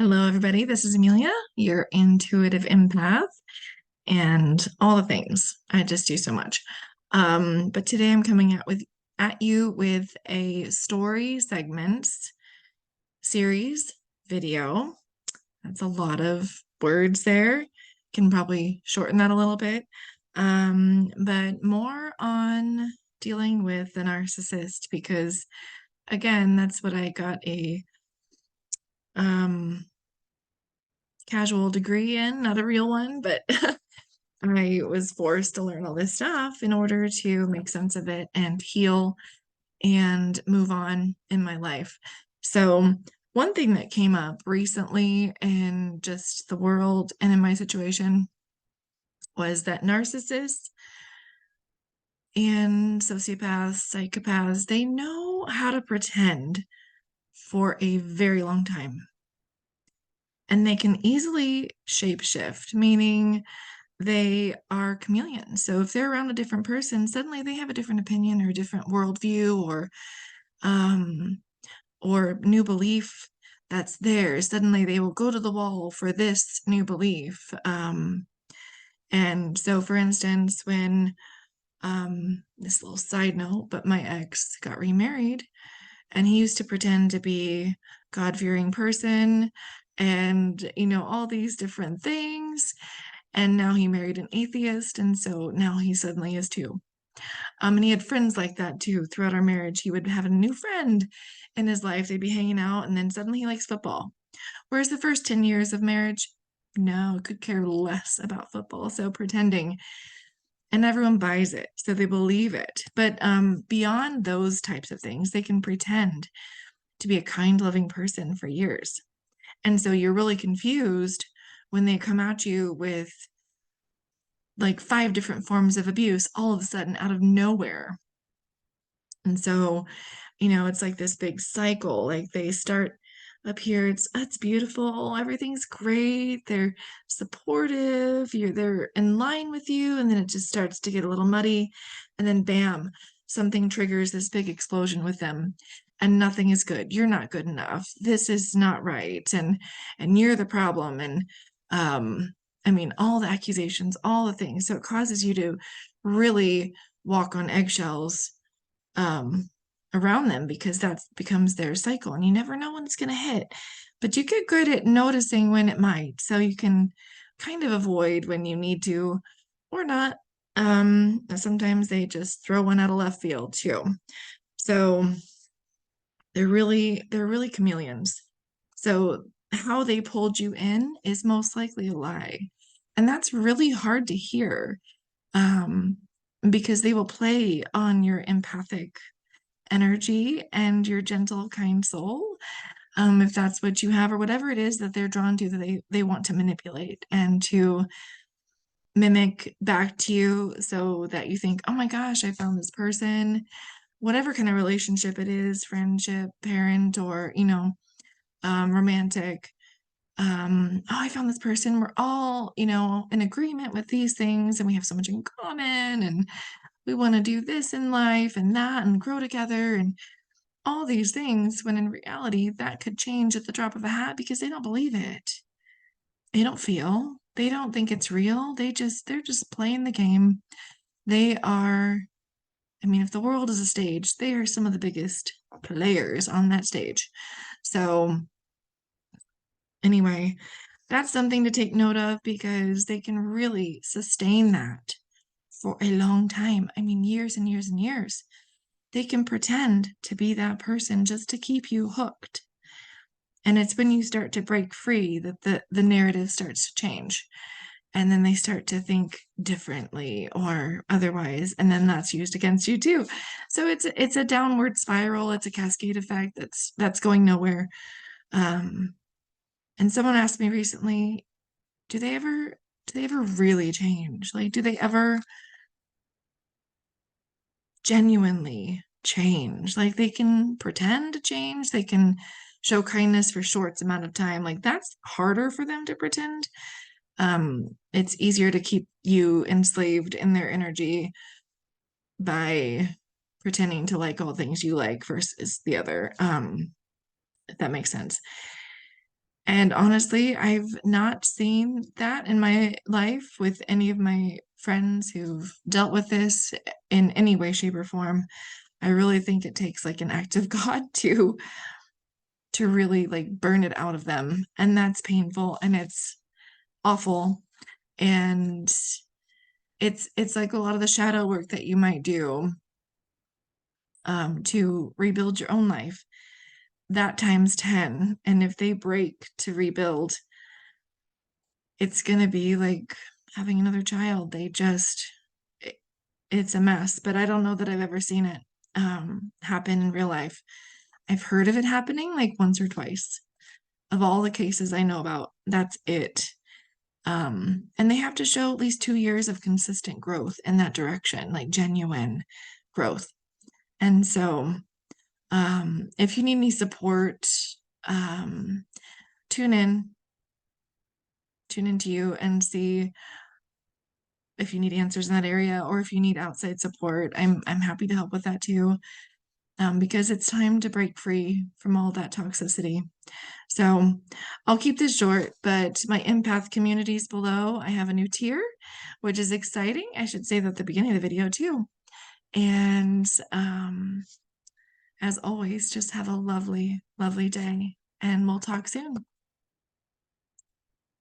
Hello, everybody. This is Amelia, your intuitive empath, and all the things. I just do so much. But today I'm coming at you with a story segments series video. That's a lot of words there. Can probably shorten that a little bit. But more on dealing with the narcissist because again, that's what I got a um casual degree in, not a real one, but I was forced to learn all this stuff in order to make sense of it and heal and move on in my life. So, one thing that came up recently in just the world and in my situation was that narcissists and sociopaths, psychopaths, they know how to pretend for a very long time. And they can easily shapeshift, meaning they are chameleons. So if they're around a different person, suddenly they have a different opinion or a different worldview um, or new belief that's theirs. Suddenly they will go to the wall for this new belief. And so, for instance, when this little side note, but my ex got remarried, and he used to pretend to be God-fearing person and all these different things, and now he married an atheist, and so now he suddenly is too. And he had friends like that too. Throughout our marriage, he would have a new friend in his life. They'd be hanging out, and then suddenly he likes football. Whereas the first 10 years of marriage, no, could care less about football. So pretending, and everyone buys it, so they believe it. But beyond those types of things, they can pretend to be a kind, loving person for years. And so you're really confused when they come at you with like five different forms of abuse all of a sudden out of nowhere. And so, it's like this big cycle. Like they start up here, it's beautiful, everything's great, they're supportive, they're in line with you, and then it just starts to get a little muddy, and then bam, something triggers this big explosion with them. And nothing is good. You're not good enough. This is not right. And you're the problem. And I mean, all the accusations, all the things. So it causes you to really walk on eggshells um, around them because that becomes their cycle. And you never know when it's going to hit. But you get good at noticing when it might. So you can kind of avoid when you need to or not. Sometimes they just throw one out of left field too. So they're really chameleons. So how they pulled you in is most likely a lie. And that's really hard to hear um, because they will play on your empathic energy and your gentle, kind soul. If that's what you have or whatever it is that they're drawn to that they want to manipulate and to mimic back to you so that you think, oh my gosh, I found this person, whatever kind of relationship it is, friendship, parent, or romantic. Oh, I found this person. We're all, in agreement with these things, and we have so much in common, and we want to do this in life and that, and grow together, and all these things. When in reality, that could change at the drop of a hat because they don't believe it. They don't feel. They don't think it's real. They're just playing the game. They are. I mean, if the world is a stage, they are some of the biggest players on that stage. So anyway, that's something to take note of because they can really sustain that for a long time. I mean, years and years and years. They can pretend to be that person just to keep you hooked. And it's when you start to break free that the narrative starts to change. And then they start to think differently or otherwise, and then that's used against you too. So it's a downward spiral, it's a cascade effect that's going nowhere. Um, and someone asked me recently, do they ever do they ever really change? Like, do they ever genuinely change? Like, they can pretend to change, they can show kindness for short amount of time. Like, that's harder for them to pretend. It's easier to keep you enslaved in their energy by pretending to like all things you like versus the other. If that makes sense. And honestly, I've not seen that in my life with any of my friends who've dealt with this in any way, shape, or form. I really think it takes like an act of God to really like burn it out of them. And that's painful and it's awful. And it's like a lot of the shadow work that you might do to rebuild your own life, that times 10. And if they break to rebuild, it's gonna be like having another child. It, it's a mess, but I don't know that I've ever seen it happen in real life. I've heard of it happening like once or twice. Of all the cases I know about, that's it. And they have to show at least 2 years of consistent growth in that direction, like genuine growth. And so, if you need any support, um, tune in, tune into you and see if you need answers in that area or if you need outside support. I'm happy to help with that too, because it's time to break free from all that toxicity. So I'll keep this short, but my empath community is below. I have a new tier, which is exciting. I should say that at the beginning of the video too. And as always, just have a lovely, lovely day, and we'll talk soon.